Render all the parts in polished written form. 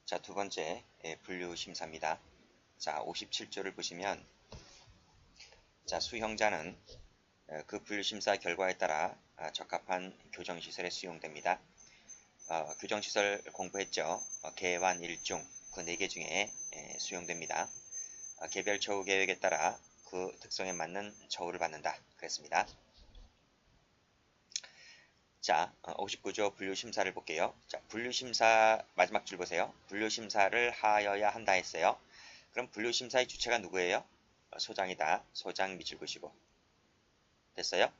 자, 두 번째 분류 심사입니다. 자, 57조를 보시면 자, 수형자는 그 분류 심사 결과에 따라 적합한 교정시설에 수용됩니다. 교정시설 공부했죠. 개완, 일중 그 4개 중에 수용됩니다. 개별 처우 계획에 따라 그 특성에 맞는 처우를 받는다. 그랬습니다. 자, 59조 분류심사를 볼게요. 자, 분류심사 마지막 줄 보세요. 분류심사를 하여야 한다 했어요. 그럼 분류심사의 주체가 누구예요? 소장이다. 소장 밑줄 그으시고. 됐어요?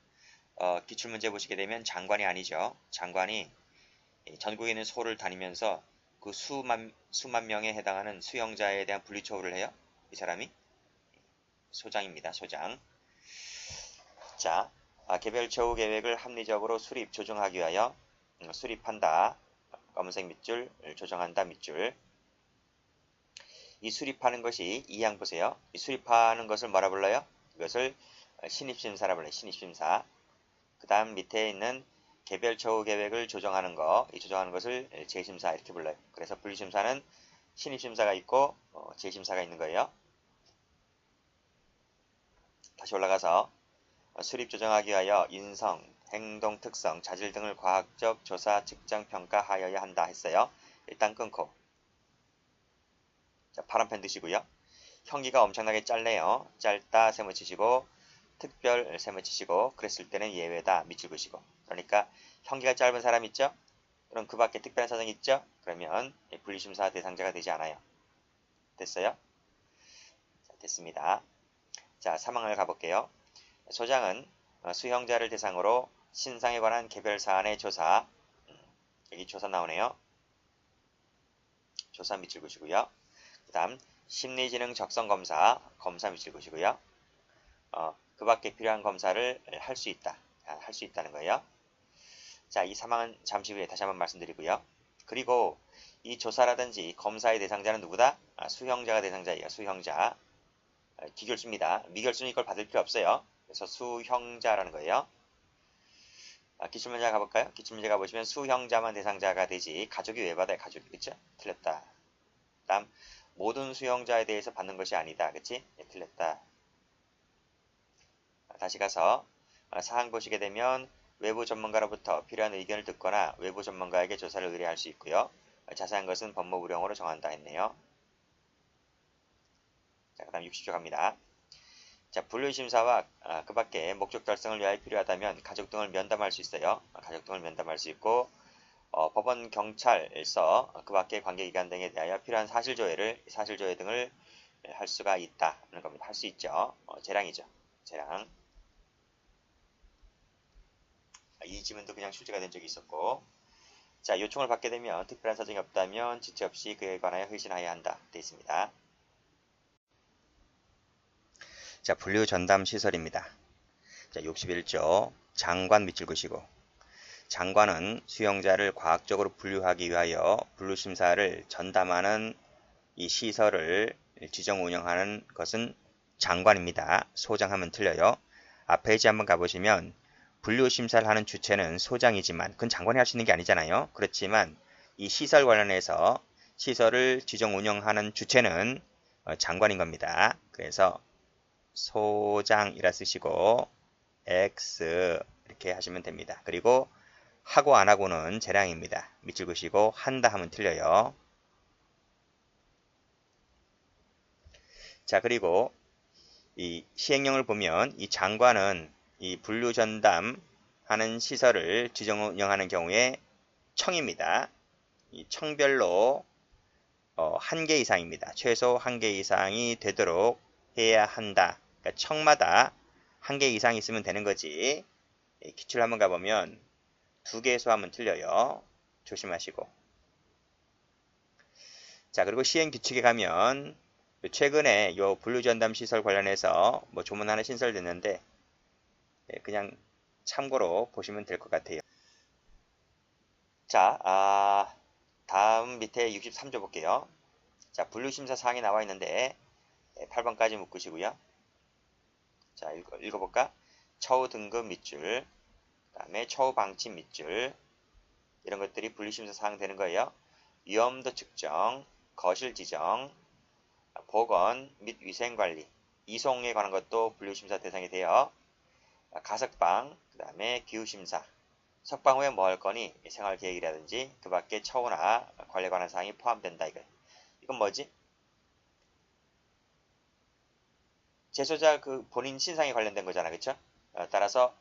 기출문제 보시게 되면 장관이 아니죠. 장관이 전국에 있는 소를 다니면서 그 수만 명에 해당하는 수형자에 대한 분류처우를 해요. 이 사람이 소장입니다. 소장. 자, 개별 처우 계획을 합리적으로 수립, 조정하기 위하여 수립한다. 검은색 밑줄, 조정한다 밑줄. 이 수립하는 것이 이 항 보세요. 이 수립하는 것을 뭐라 불러요? 이것을 신입심사라 불러요. 신입심사. 그 다음 밑에 있는 개별 처우 계획을 조정하는 거, 이 조정하는 것을 재심사 이렇게 불러요. 그래서 분류심사는 신입심사가 있고 재심사가 있는 거예요. 다시 올라가서 수립 조정하기 위하여 인성, 행동 특성, 자질 등을 과학적 조사, 측정, 평가하여야 한다 했어요. 일단 끊고. 자, 파란펜 드시고요. 형기가 엄청나게 짧네요. 짧다 세모 치시고 특별 세모 치시고 그랬을 때는 예외다 밑줄 그시고. 그러니까 형기가 짧은 사람 있죠? 그럼 그 밖에 특별한 사정이 있죠? 그러면 분류심사 대상자가 되지 않아요. 됐어요? 자, 됐습니다. 자, 3항을 가볼게요. 소장은 수형자를 대상으로 신상에 관한 개별 사안의 조사, 여기 조사 나오네요. 조사 밑줄 그시고요. 그 다음 심리지능 적성검사, 검사 밑줄 그시고요. 그 밖에 필요한 검사를 할 수 있다. 할 수 있다는 거예요. 자, 이 사망은 잠시 후에 다시 한번 말씀드리고요. 그리고 이 조사라든지 검사의 대상자는 누구다? 수형자가 대상자예요. 수형자. 기결수입니다. 미결수는 이걸 받을 필요 없어요. 그래서 수형자라는 거예요. 기출문제 가볼까요? 기출문제 가보시면 수형자만 대상자가 되지 가족이 왜 받아요? 가족이. 그쵸? 틀렸다. 다음 모든 수형자에 대해서 받는 것이 아니다. 그치? 틀렸다. 다시 가서 사항 보시게 되면 외부 전문가로부터 필요한 의견을 듣거나 외부 전문가에게 조사를 의뢰할 수 있고요. 자세한 것은 법무부령으로 정한다 했네요. 자, 그 다음 60조 갑니다. 자, 분류심사와 그 밖에 목적 달성을 위하여 필요하다면 가족 등을 면담할 수 있어요. 가족 등을 면담할 수 있고 법원, 경찰서, 그 밖의 관계기관 등에 대하여 필요한 사실조회 등을 할 수가 있다는 겁니다. 할 수 있죠. 재량이죠. 재량. 이 지문도 그냥 출제가 된 적이 있었고, 자, 요청을 받게 되면 특별한 사정이 없다면 지체 없이 그에 관하여 회신하여야 한다. 되어 있습니다. 자, 분류 전담 시설입니다. 자, 61조 장관 밑줄 그시고, 장관은 수용자를 과학적으로 분류하기 위하여 분류심사를 전담하는 이 시설을 지정 운영하는 것은 장관입니다. 소장하면 틀려요. 앞 페이지 한번 가보시면 분류심사를 하는 주체는 소장이지만 그건 장관이 할 수 있는 게 아니잖아요. 그렇지만 이 시설 관련해서 시설을 지정 운영하는 주체는 장관인 겁니다. 그래서 소장이라 쓰시고 X 이렇게 하시면 됩니다. 그리고 하고 안 하고는 재량입니다. 밑줄 그시고 한다 하면 틀려요. 자, 그리고 이 시행령을 보면 이 장관은 이 분류 전담하는 시설을 지정 운영하는 경우에 청입니다. 이 청별로 1개 이상입니다. 최소 1개 이상이 되도록 해야 한다. 그러니까 청마다 1개 이상 있으면 되는 거지. 기출 한번 가보면 2개 소하면 틀려요. 조심하시고. 자, 그리고 시행 규칙에 가면 최근에 요 분류전담 시설 관련해서 뭐 조문 하나 신설됐는데 그냥 참고로 보시면 될 것 같아요. 자, 다음 밑에 63조 볼게요. 자, 분류심사 사항이 나와 있는데 8번까지 묶으시고요. 자, 읽어볼까? 처우 등급 밑줄, 그 다음에 처우 방침 밑줄, 이런 것들이 분류심사 사항 되는 거예요. 위험도 측정, 거실 지정, 보건 및 위생관리, 이송에 관한 것도 분류심사 대상이 돼요. 가석방, 그 다음에 기후심사, 석방 후에 뭐 할 거니? 생활계획이라든지 그 밖에 처우나 관리에 관한 사항이 포함된다. 이건 뭐지? 재소자 그 본인 신상에 관련된 거잖아, 그쵸? 따라서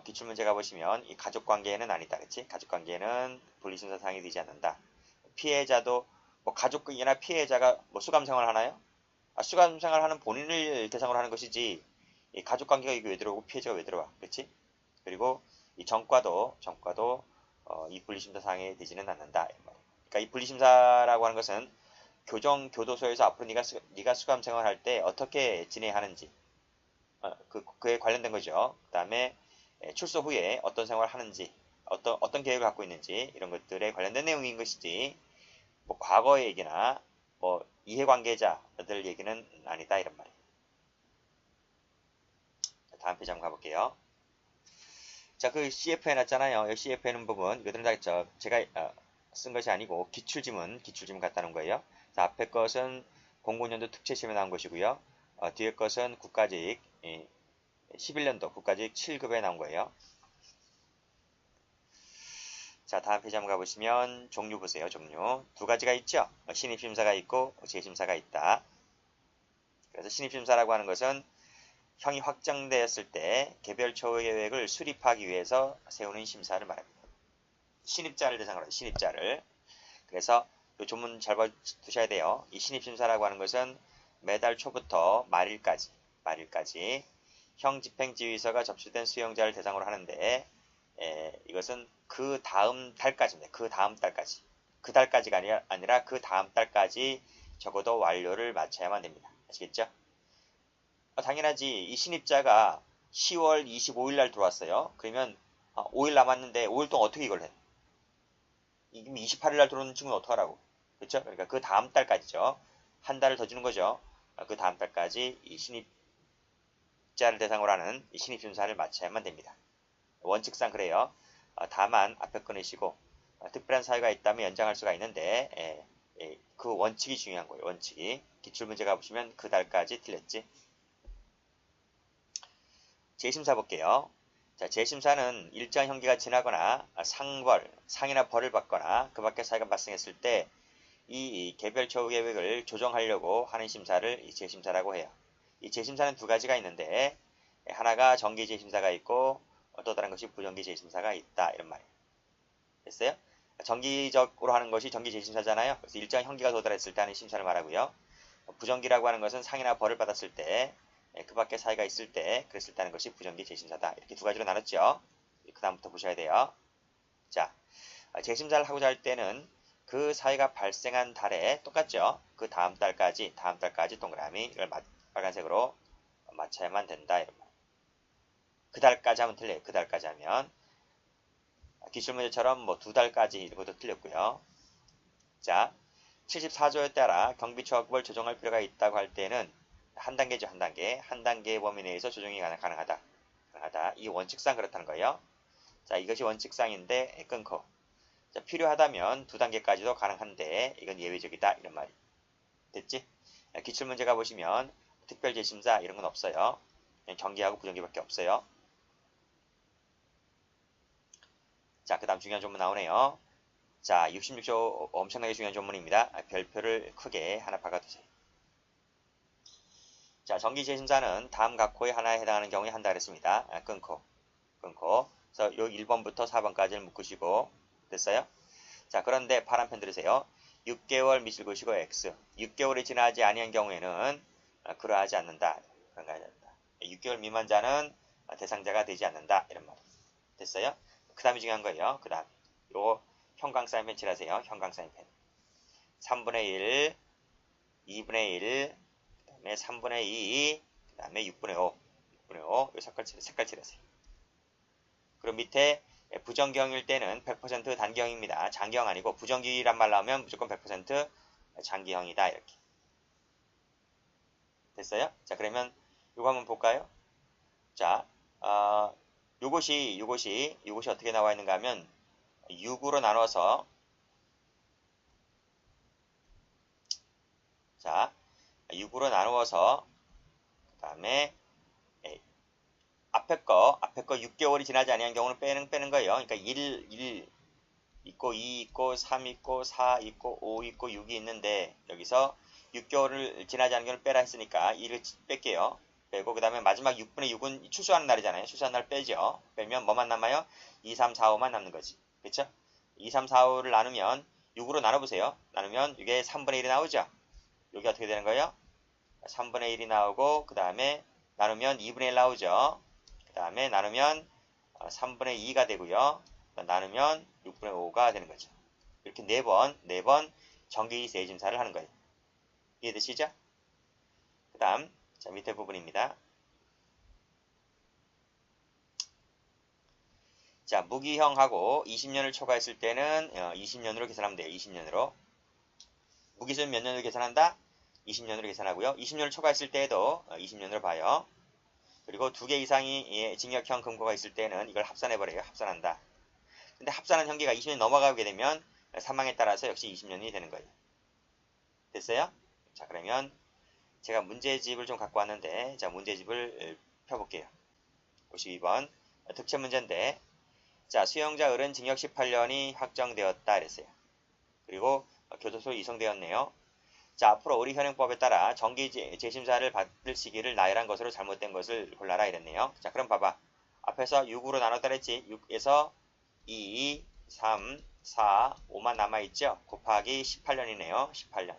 기출문제가 보시면 이 가족관계에는 아니다, 그치? 가족관계에는 분리심사 사항이 되지 않는다. 피해자도 뭐 가족이나 피해자가 뭐 수감생활 하나요? 수감생활 하는 본인을 대상으로 하는 것이지 이 가족관계가 이게 왜 들어오고 피해자가 왜 들어와, 그렇지? 그리고 이 전과도 이 분리심사 사항에 되지는 않는다. 그러니까 이 분리심사라고 하는 것은 교도소에서 앞으로 네가 수감 생활할 때 어떻게 지내야 하는지 그에 관련된 거죠. 그 다음에 출소 후에 어떤 생활을 하는지 어떤 계획을 갖고 있는지 이런 것들에 관련된 내용인 것이지 뭐 과거 얘기나 뭐 이해관계자들 얘기는 아니다 이런 말이에요. 다음 페이지 한번 가볼게요. 자, 그 CF 해놨잖아요. 이 CF 해놓은 부분 이거들은 다 제가 쓴 것이 아니고 기출지문 갖다 놓은 거예요. 자, 앞에 것은 공군연도 특채시험에 나온 것이고요. 뒤에 것은 국가직 11년도 국가직 7급에 나온 거예요. 자, 다음 페이지 한번 가보시면 종류 보세요. 종류 두 가지가 있죠. 신입심사가 있고 재심사가 있다. 그래서 신입심사라고 하는 것은 형이 확정되었을 때 개별 처우 계획을 수립하기 위해서 세우는 심사를 말합니다. 신입자를 대상으로 신입자를. 그래서 이 조문 잘 봐두셔야 돼요. 이 신입심사라고 하는 것은 매달 초부터 말일까지 형 집행지휘서가 접수된 수용자를 대상으로 하는데 이것은 그 다음 달까지입니다. 그 다음 달까지. 그 달까지가 아니라 그 다음 달까지 적어도 완료를 마쳐야만 됩니다. 아시겠죠? 당연하지. 이 신입자가 10월 25일 날 들어왔어요. 그러면 5일 남았는데 5일 동안 어떻게 이걸 해? 이미 28일 날 들어오는 친구는 어떡하라고. 그렇죠? 그러니까 그 다음 달까지죠. 한 달을 더 주는 거죠. 그 다음 달까지 이 신입자를 대상으로 하는 이 신입심사를 마쳐야만 됩니다. 원칙상 그래요. 다만 앞에 끊으시고 특별한 사유가 있다면 연장할 수가 있는데 그 원칙이 중요한 거예요. 원칙이. 기출문제 가보시면 그 달까지 틀렸지. 재심사 볼게요. 자, 재심사는 일정 형기가 지나거나 상이나 벌을 받거나 그 밖의 사유가 발생했을 때 이 개별 처우 계획을 조정하려고 하는 심사를 이 재심사라고 해요. 이 재심사는 두 가지가 있는데 하나가 정기 재심사가 있고 또 다른 것이 부정기 재심사가 있다 이런 말이에요. 됐어요? 정기적으로 하는 것이 정기 재심사잖아요. 그래서 일정 형기가 도달했을 때 하는 심사를 말하고요. 부정기라고 하는 것은 상이나 벌을 받았을 때 그 밖에 사유가 있을 때 그랬을 때 하는 것이 부정기 재심사다. 이렇게 두 가지로 나눴죠. 그 다음부터 보셔야 돼요. 자, 재심사를 하고자 할 때는 그 사유가 발생한 달에 똑같죠. 그 다음 달까지 동그라미 이걸 빨간색으로 맞춰야만 된다. 이런 말. 그 달까지 하면 틀려요. 그 달까지 하면 기출문제처럼 뭐 두 달까지 이것도 틀렸고요. 자, 74조에 따라 경비처벌 조정할 필요가 있다고 할 때는 한 단계죠. 한 단계의 범위 내에서 조정이 가능하다. 이 원칙상 그렇다는 거예요. 자, 이것이 원칙상인데 끊고 자, 필요하다면 두 단계까지도 가능한데 이건 예외적이다 이런 말이 됐지? 기출문제 가보시면 특별재심사 이런 건 없어요. 그냥 정기하고 부정기밖에 없어요. 자, 그 다음 중요한 조문 나오네요. 자, 66조 엄청나게 중요한 조문입니다. 별표를 크게 하나 박아두세요. 자, 정기재심사는 다음 각 호의 하나에 해당하는 경우에 한다 그랬습니다. 끊고. 그래서 요 1번부터 4번까지를 묶으시고 됐어요? 자, 그런데 파란펜 들으세요. 6개월 밑을 그시고 X. 6개월이 지나지 아니한 경우에는 그러하지 않는다. 그런 거 아니다. 6개월 미만자는 대상자가 되지 않는다. 이런 말. 됐어요? 그 다음이 중요한 거예요. 그 다음. 요 형광 사인펜 칠하세요. 형광 사인펜. 3분의 1, 2분의 1, 그 다음에 3분의 2, 그 다음에 6분의 5. 6분의 5. 요 색깔 칠하세요. 그럼 밑에 부정경일 때는 100% 단기형입니다. 장기형 아니고 부정기란 말 나오면 무조건 100% 장기형이다. 이렇게. 됐어요? 자, 그러면 이거 한번 볼까요? 자, 요것이 어떻게 나와 있는가 하면 6으로 나눠서 자, 6으로 나누어서 그 다음에 앞에 거 6개월이 지나지 아니한 경우는 빼는 거예요. 그러니까 1 있고 2 있고 3 있고 4 있고 5 있고 6이 있는데 여기서 6개월을 지나지 않은 경우를 빼라 했으니까 2를 뺄게요. 빼고 그 다음에 마지막 6분의 6은 추수하는 날이잖아요. 추수하는 날 빼죠. 빼면 뭐만 남아요? 2, 3, 4, 5만 남는 거지. 그쵸? 2, 3, 4, 5를 나누면 6으로 나눠보세요. 나누면 이게 3분의 1이 나오죠. 여기 어떻게 되는 거예요? 3분의 1이 나오고 그 다음에 나누면 2분의 1 나오죠. 그 다음에 나누면 3분의 2가 되고요. 나누면 6분의 5가 되는 거죠. 이렇게 4번 정기 재심사를 하는 거예요. 이해되시죠? 그 다음 자 밑에 부분입니다. 자 무기형하고 20년을 초과했을 때는 20년으로 계산하면 돼요. 20년으로. 무기수는 몇 년으로 계산한다? 20년으로 계산하고요. 20년을 초과했을 때에도 20년으로 봐요. 그리고 2개 이상이 징역형 금고가 있을 때는 이걸 합산해버려요. 합산한다. 근데 합산한 형기가 20년 넘어가게 되면 사망에 따라서 역시 20년이 되는 거예요. 됐어요? 자 그러면 제가 문제집을 좀 갖고 왔는데 자 문제집을 펴볼게요. 52번 특채 문제인데 자 수용자 을은 징역 18년이 확정되었다 그랬어요. 그리고 교도소로 이송되었네요. 자 앞으로 우리 현행법에 따라 정기 재심사를 받을 시기를 나열한 것으로 잘못된 것을 골라라 이랬네요. 자 그럼 봐봐. 앞에서 6으로 나눴다 그랬지. 6에서 2, 3, 4, 5만 남아있죠. 곱하기 18년이네요. 18년.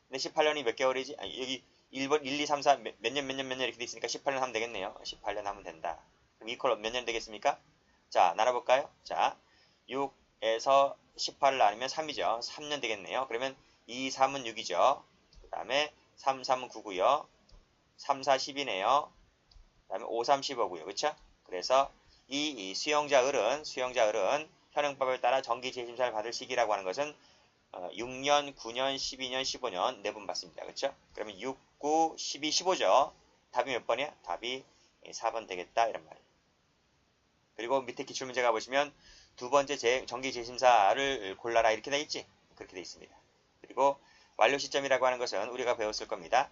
근데 18년이 몇 개월이지? 아니, 여기 1번, 1, 2, 3, 4 몇 년 이렇게 돼 있으니까 18년 하면 되겠네요. 18년 하면 된다. 그럼 이퀄 몇 년 되겠습니까? 자 나눠볼까요? 자 6에서 18을 나누면 3이죠. 3년 되겠네요. 그러면 2, 3은 6이죠. 그 다음에 3, 3은 9고요. 3, 4, 10이네요. 그 다음에 5, 3, 15고요. 그쵸? 그래서 이 수용자 을은 현행법에 따라 정기 재심사를 받을 시기라고 하는 것은 6년, 9년, 12년, 15년 4번 받습니다. 그쵸? 그러면 6, 9, 12, 15죠. 답이 몇 번이야? 답이 4번 되겠다. 이런 말이에요. 그리고 밑에 기출문제 가보시면 두 번째 정기 재심사를 골라라 이렇게 돼 있지? 그렇게 돼 있습니다. 그리고 완료 시점이라고 하는 것은 우리가 배웠을 겁니다.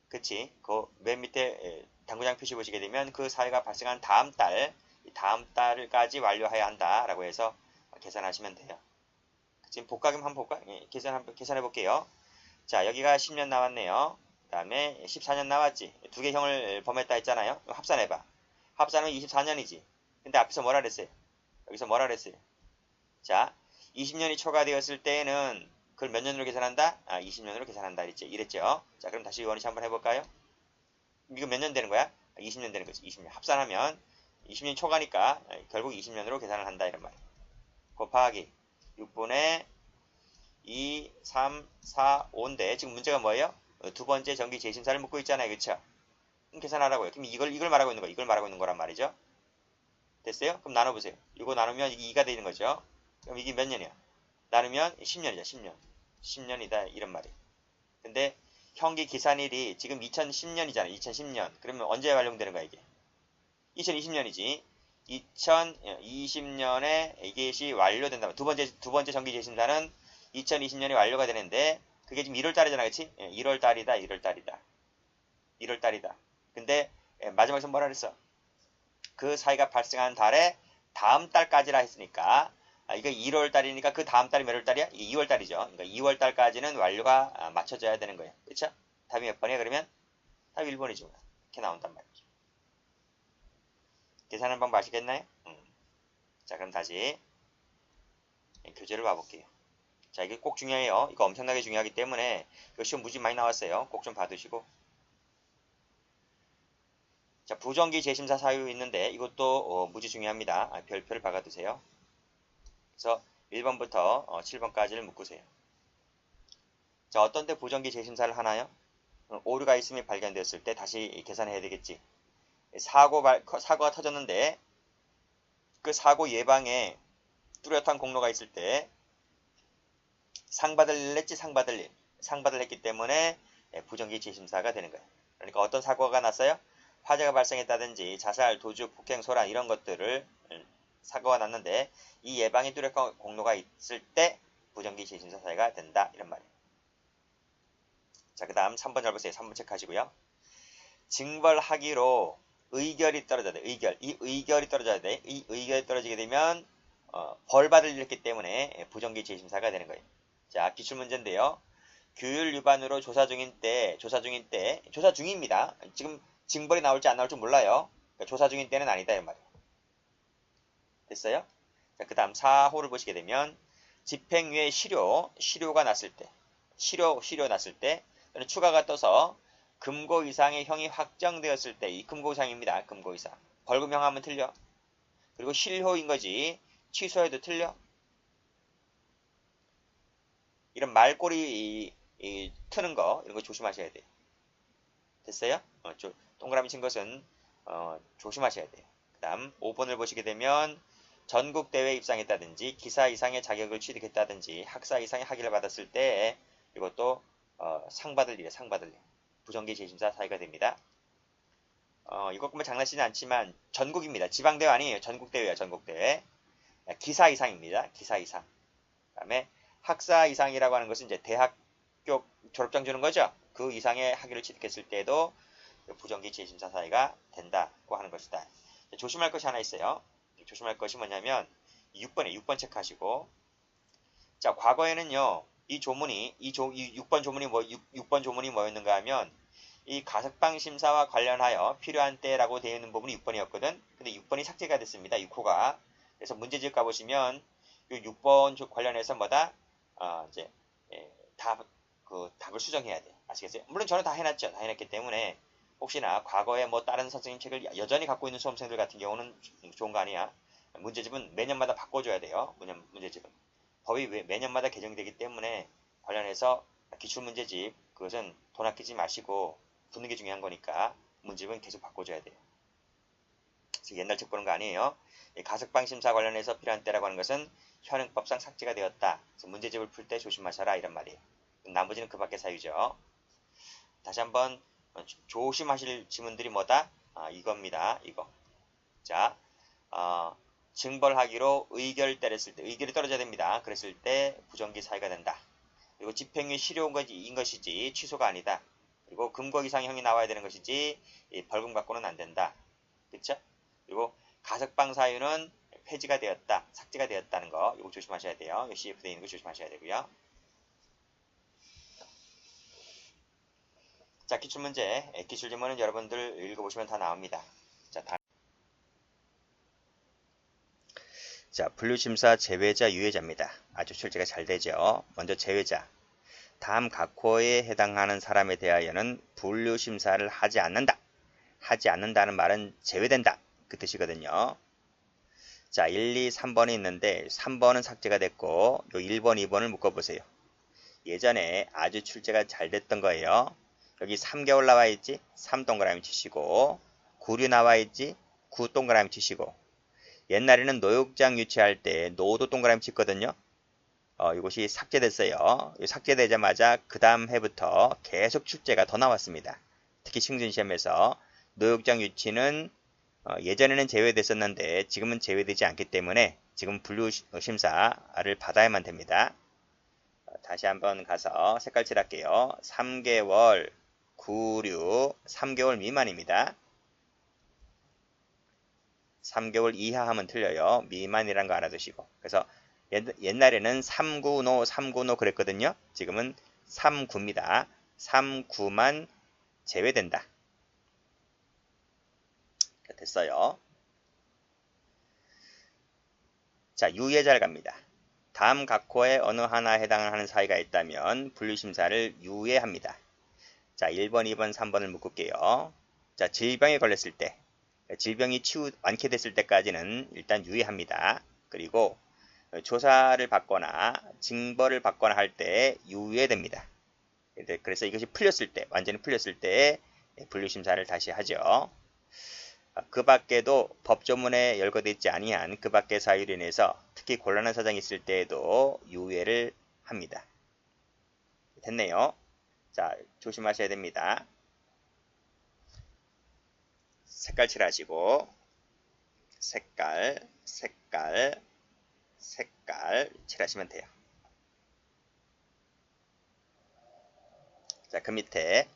그치? 그 맨 밑에 당구장 표시 보시게 되면 그 사회가 발생한 다음 달까지 완료해야 한다라고 해서 계산하시면 돼요. 지금 복가금 한번 볼까? 계산해 볼게요. 자, 여기가 10년 나왔네요. 그 다음에 14년 나왔지. 두 개 형을 범했다 했잖아요. 합산해봐. 합산은 24년이지. 근데 앞에서 뭐라 그랬어요? 여기서 뭐라 그랬어요? 자, 20년이 초과되었을 때에는 그걸 몇 년으로 계산한다? 20년으로 계산한다. 이랬죠. 자, 그럼 다시 원위치 한번 해볼까요? 이거 몇 년 되는 거야? 20년 되는 거지. 20년. 합산하면 20년 초과니까 결국 20년으로 계산을 한다. 이런 말이에요. 곱하기 6분의 2, 3, 4, 5인데 지금 문제가 뭐예요? 두 번째 정기 재심사를 묻고 있잖아요. 그쵸? 그럼 계산하라고요. 그럼 이걸 말하고 있는 거야. 이걸 말하고 있는 거란 말이죠. 됐어요? 그럼 나눠보세요. 이거 나누면 이게 2가 되는 거죠. 그럼 이게 몇 년이야? 나누면 10년이죠. 10년. 10년이다. 이런 말이에요. 근데 형기 기산일이 지금 2010년이잖아요. 2010년. 그러면 언제 완료되는 거야 이게? 2020년이지. 2020년에 이것이 완료된다면 두 번째 정기 재심사는 2020년에 완료가 되는데 그게 지금 1월 달이잖아. 그치? 1월 달이다. 1월 달이다. 1월 달이다. 근데 마지막에서 뭐라 그랬어? 그 사이가 발생한 달에 다음 달까지라 했으니까 이거 1월 달이니까 그 다음 달이 몇 월 달이야? 2월 달이죠. 그러니까 2월 달까지는 완료가 맞춰져야 되는 거예요. 그쵸? 답이 몇 번이야 그러면? 답이 1번이죠. 이렇게 나온단 말이죠. 계산하는 방법 아시겠나요? 자 그럼 다시 교재를 봐볼게요. 자 이게 꼭 중요해요. 이거 엄청나게 중요하기 때문에 이거 시험 무지 많이 나왔어요. 꼭 좀 봐두시고. 자 부정기 재심사 사유 있는데 이것도 무지 중요합니다. 별표를 박아두세요. 그래서 1번부터 7번까지를 묶으세요. 자 어떤 때 부정기 재심사를 하나요? 오류가 있음이 발견되었을 때 다시 계산해야 되겠지. 사고가 터졌는데 그 사고 예방에 뚜렷한 공로가 있을 때 상받을 일 했지. 상받을 했기 때문에 부정기 재심사가 되는 거예요. 그러니까 어떤 사고가 났어요? 화재가 발생했다든지 자살, 도주, 폭행, 소란 이런 것들을 사고가 났는데 이 예방에 뚜렷한 공로가 있을 때 부정기 재심사 사유가 된다. 이런 말이에요. 자, 그 다음 3번 잘 보세요. 3번 체크하시고요. 징벌하기로 의결이 떨어져야 돼. 이 의결이 떨어져야 돼. 이 의결이 떨어지게 되면 벌받을 일이기 때문에 부정기 재심사가 되는 거예요. 자, 기출문제인데요. 규율 위반으로 조사 중입니다. 지금 징벌이 나올지 안 나올지 몰라요. 그러니까 조사 중인 때는 아니다. 이 말이에요. 됐어요? 자, 그 다음 4호를 보시게 되면 집행유예 실효가 났을 때, 실효 났을 때, 또는 추가가 떠서 금고 이상의 형이 확정되었을 때, 이 금고 이상입니다. 금고 이상. 벌금형 하면 틀려. 그리고 실효인 거지. 취소해도 틀려. 이런 말꼬리 트는 거, 이런 거 조심하셔야 돼요. 됐어요? 동그라미 친 것은 조심하셔야 돼요. 그 다음 5번을 보시게 되면 전국대회에 입상했다든지 기사 이상의 자격을 취득했다든지 학사 이상의 학위를 받았을 때 이것도 상 받을 일. 부정기 재심사 사유가 됩니다. 이것 보면 장난치지 않지만 전국입니다. 지방대회 아니에요. 전국대회야. 전국대회. 기사 이상입니다. 기사 이상. 그 다음에 학사 이상이라고 하는 것은 이제 대학교 졸업장 주는 거죠. 그 이상의 학위를 취득했을 때도 부정기 재심사 사유가 된다고 하는 것이다. 조심할 것이 하나 있어요. 조심할 것이 뭐냐면 6번 체크하시고, 자, 과거에는요 이 6번 조문이 뭐였는가 하면 이 가석방 심사와 관련하여 필요한 때라고 되어 있는 부분이 6번이었거든. 근데 6번이 삭제가 됐습니다. 6호가. 그래서 문제집 가보시면 이 6번 관련해서 뭐다? 이제 답을 수정해야 돼. 아시겠어요? 물론 저는 다 해놨죠. 다 해놨기 때문에 혹시나 과거에 뭐 다른 선생님 책을 여전히 갖고 있는 수험생들 같은 경우는 좋은 거 아니야. 문제집은 매년마다 바꿔줘야 돼요. 문제집은. 법이 매년마다 개정되기 때문에 관련해서 기출문제집 그것은 돈 아끼지 마시고 붙는 게 중요한 거니까 문제집은 계속 바꿔줘야 돼요. 그래서 옛날 책 보는 거 아니에요. 가석방 심사 관련해서 필요한 때라고 하는 것은 현행법상 삭제가 되었다. 그래서 문제집을 풀 때 조심하셔라 이런 말이에요. 나머지는 그 밖의 사유죠. 다시 한번 조심하실 지문들이 뭐다? 이겁니다. 이거. 자, 징벌하기로 의결이 떨어져야 됩니다. 그랬을 때 부정기 사유가 된다. 그리고 집행유예 실효인 것이지 취소가 아니다. 그리고 금고 이상의 형이 나와야 되는 것이지 벌금 갖고는 안 된다. 그렇죠? 그리고 가석방 사유는 폐지가 되었다. 삭제가 되었다는 거 이거 조심하셔야 돼요. CF 되어 있는 거 조심하셔야 되고요. 자, 기출문제. 기출지문은 여러분들 읽어보시면 다 나옵니다. 자, 분류심사 제외자, 유예자입니다. 아주 출제가 잘 되죠. 먼저 제외자. 다음 각 호에 해당하는 사람에 대하여는 분류심사를 하지 않는다. 하지 않는다는 말은 제외된다. 그 뜻이거든요. 자, 1, 2, 3번이 있는데 3번은 삭제가 됐고 요 1번, 2번을 묶어보세요. 예전에 아주 출제가 잘 됐던 거예요. 여기 3개월 나와 있지? 3 동그라미 치시고 9류 나와 있지? 9 동그라미 치시고 옛날에는 노역장 유치할 때 노도 동그라미 치거든요. 이것이 삭제됐어요. 삭제되자마자 그 다음 해부터 계속 출제가 더 나왔습니다. 특히 신분시험에서 노역장 유치는 예전에는 제외됐었는데 지금은 제외되지 않기 때문에 지금 분류심사를 받아야만 됩니다. 다시 한번 가서 색깔 칠할게요. 3개월, 9류, 3개월 미만입니다. 3개월 이하 하면 틀려요. 미만이란 거 알아두시고. 그래서 옛날에는 3구노 그랬거든요. 지금은 3구입니다. 3구만 제외된다. 됐어요. 자, 유예자를 갑니다. 다음 각 호에 어느 하나에 해당하는 사유가 있다면 분류심사를 유예합니다. 자, 1번, 2번, 3번을 묶을게요. 자, 질병에 걸렸을 때, 질병이 완쾌됐을 때까지는 일단 유예합니다. 그리고 조사를 받거나 징벌을 받거나 할 때 유예됩니다. 그래서 이것이 풀렸을 때, 완전히 풀렸을 때 분류심사를 다시 하죠. 그 밖에도 법조문에 열거되어 있지 아니한 그 밖의 사유로 인해서 특히 곤란한 사정이 있을 때에도 유예를 합니다. 됐네요. 자, 조심하셔야 됩니다. 색깔 칠하시고 색깔 칠하시면 돼요. 자, 그 밑에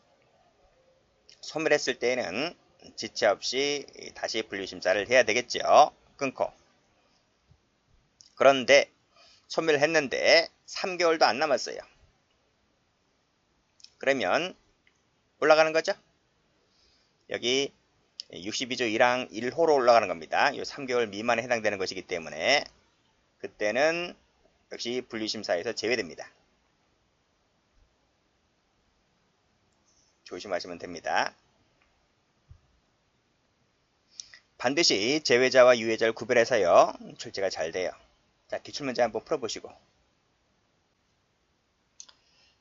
소멸했을 때에는 지체 없이 다시 분류심사를 해야 되겠죠. 끊고. 그런데 소멸했는데 3개월도 안 남았어요. 그러면 올라가는 거죠. 여기 62조 1항 1호로 올라가는 겁니다. 이 3개월 미만에 해당되는 것이기 때문에 그때는 역시 분류심사에서 제외됩니다. 조심하시면 됩니다. 반드시 제외자와 유예자를 구별해서요. 출제가 잘 돼요. 자, 기출문제 한번 풀어보시고.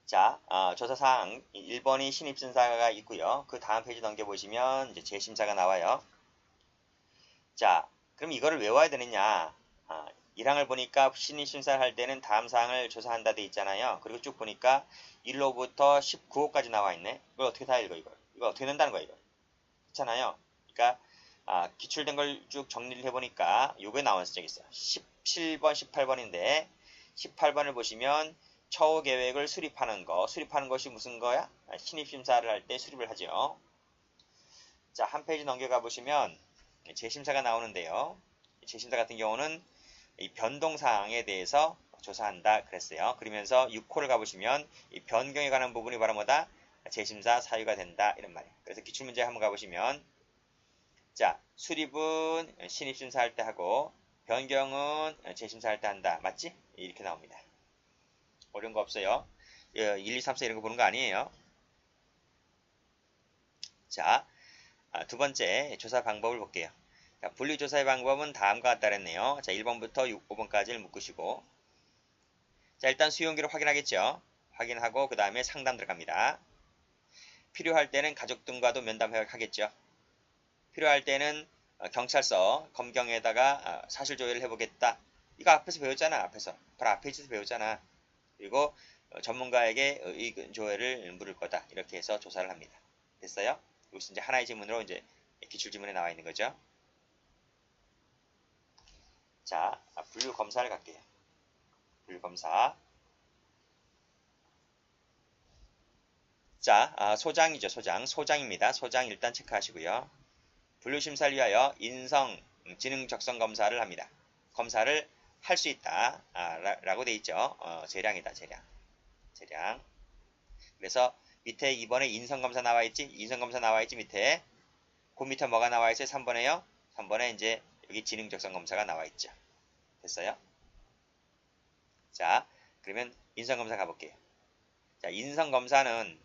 자, 조사사항 1번이 신입심사가 있고요. 그 다음 페이지 넘겨보시면 이제 재심사가 나와요. 자, 그럼 이거를 외워야 되느냐? 1항을 보니까 신입심사를 할 때는 다음 사항을 조사한다 돼 있잖아요. 그리고 쭉 보니까 1호부터 19호까지 나와 있네. 이걸 어떻게 다 읽어, 이걸? 이거 어떻게 된다는 거야, 이걸? 그렇잖아요. 그러니까 기출된 걸 쭉 정리를 해보니까 요게 나온 적이 있어요. 17번, 18번인데 18번을 보시면 처우 계획을 수립하는 거. 수립하는 것이 무슨 거야? 신입심사를 할 때 수립을 하죠. 자, 한 페이지 넘겨가 보시면 재심사가 나오는데요. 재심사 같은 경우는 이 변동사항에 대해서 조사한다 그랬어요. 그러면서 6호를 가보시면 이 변경에 관한 부분이 바로 뭐다? 재심사 사유가 된다 이런 말이에요. 그래서 기출문제 한번 가보시면 자, 수립은 신입심사 할 때 하고 변경은 재심사 할 때 한다. 맞지? 이렇게 나옵니다. 어려운 거 없어요. 1, 2, 3, 4 이런 거 보는 거 아니에요. 자, 두 번째 조사 방법을 볼게요. 자, 분류조사의 방법은 다음과 같다랬네요. 자, 1번부터 5번까지를 묶으시고 자, 일단 수용기를 확인하겠죠. 확인하고 그 다음에 상담 들어갑니다. 필요할 때는 가족 등과도 면담 하겠죠. 필요할 때는 경찰서 검경에다가 사실 조회를 해보겠다. 이거 앞에서 배웠잖아. 앞에서 바로 앞에 있어서 배웠잖아. 그리고 전문가에게 의견 조회를 물을 거다. 이렇게 해서 조사를 합니다. 됐어요? 여기서 이제 하나의 지문으로 이제 기출 지문에 나와 있는 거죠. 자, 분류 검사를 갈게요. 분류 검사. 자, 소장이죠. 소장입니다. 소장 일단 체크하시고요. 분류심사를 위하여 인성, 지능 적성 검사를 합니다. 검사를 할 수 있다. 라고 돼 있죠. 재량이다. 재량. 그래서 밑에 2번에 인성검사 나와 있지? 인성검사 나와 있지? 밑에. 그 밑에 뭐가 나와 있어요? 3번에요? 3번에 이제 여기 지능 적성 검사가 나와 있죠. 됐어요? 자, 그러면 인성검사 가볼게요. 자, 인성검사는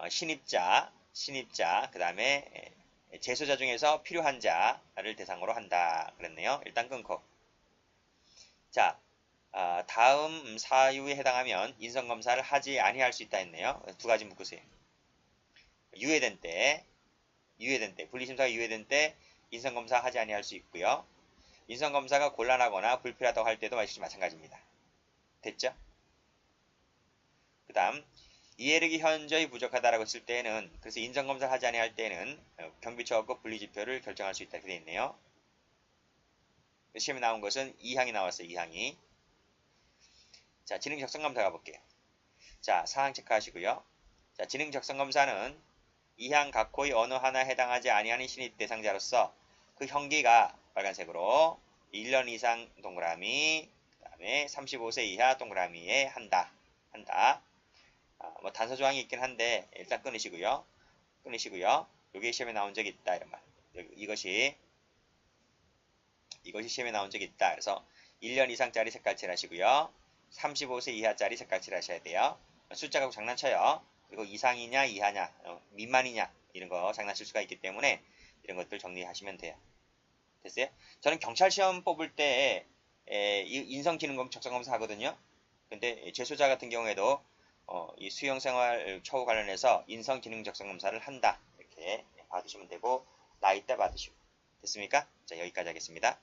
신입자, 그 다음에 재소자 중에서 필요한 자를 대상으로 한다. 그랬네요. 일단 끊고. 자, 다음 사유에 해당하면 인성검사를 하지 아니할 수 있다 했네요. 두 가지 묶으세요. 유예된 때, 분리심사가 유예된 때 인성검사 하지 아니할 수 있고요. 인성검사가 곤란하거나 불필요하다고 할 때도 역시 마찬가지입니다. 됐죠? 그 다음 이해력이 현저히 부족하다라고 했을 때는 그래서 인성검사를 하지 아니할 때는 경비처하고 분리지표를 결정할 수 있다 이렇게 되어 있네요. 시험에 나온 것은 2항이 나왔어요. 2항이. 자, 지능 적성검사 가볼게요. 자, 사항 체크하시고요. 자, 지능 적성검사는 2항 각호의 어느 하나에 해당하지 아니하는 신입 대상자로서 그 형기가 빨간색으로 1년 이상 동그라미, 그 다음에 35세 이하 동그라미에 한다. 뭐 단서 조항이 있긴 한데 일단 끊으시고요. 이게 시험에 나온 적이 있다 이런 말. 이것이 시험에 나온 적이 있다. 그래서 1년 이상짜리 색깔칠 하시고요. 35세 이하짜리 색깔칠 하셔야 돼요. 숫자가 장난쳐요. 그리고 이상이냐 이하냐 미만이냐 이런 거 장난칠 수가 있기 때문에 이런 것들 정리하시면 돼요. 됐어요? 저는 경찰 시험 뽑을 때 인성기능 적성검사 하거든요. 근데 재소자 같은 경우에도 이 수용생활 처우 관련해서 인성기능 적성검사를 한다. 이렇게 받으시면 되고 나이대 받으시고 됐습니까? 자, 여기까지 하겠습니다.